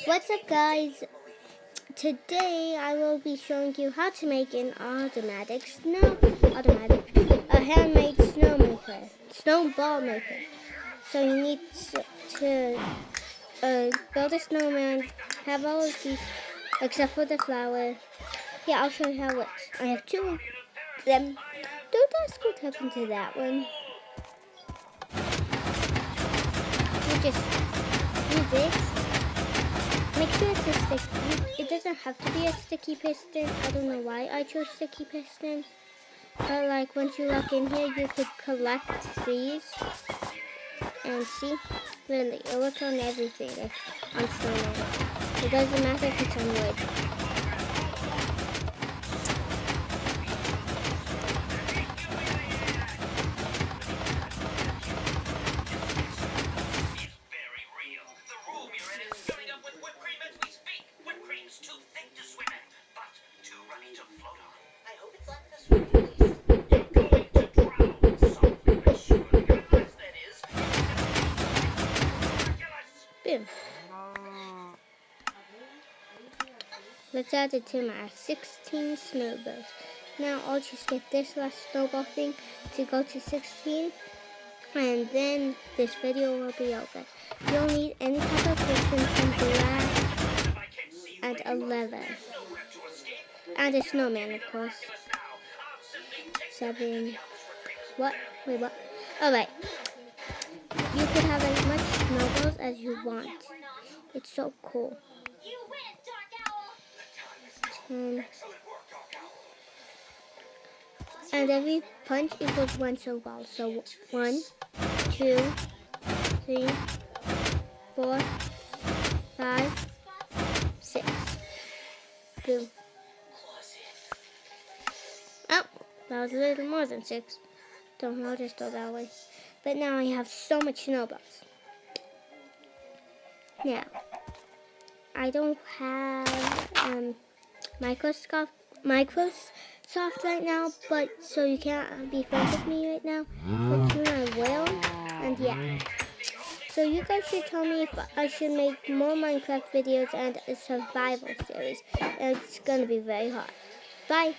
What's up, guys? Today I will be showing you how to make an handmade snowball maker. So you need to build a snowman, have all of these except for the flower. Yeah, I'll show you how it works. I have two of them. Don't ask what happened to that one. You just do this. Make sure it's a sticky. It doesn't have to be a sticky piston. I don't know why I chose sticky piston. But like once you look in here, you could collect these. And see, really, it works on everything on snowman. It doesn't matter if it's on wood. Boom. Let's add it to my 16 snowballs. Now I'll just get this last snowball thing to go to 16, and then this video will be over. You'll need any type of piston, some glass, and a lever. And a snowman, of course. 7. What? Wait, what? Alright. You could have as much snowballs as you want. It's so cool. 10. And every punch equals 1 snowball. So 1, 2, 3, 4, 5, 6. Boom. Oh, that was a little more than 6. Don't notice though that way. But now I have so much snowballs. Now, I don't have Microsoft right now, but so you can't be friends with me right now. But soon I will, and yeah. So you guys should tell me if I should make more Minecraft videos and a survival series. It's gonna be very hard. Bye.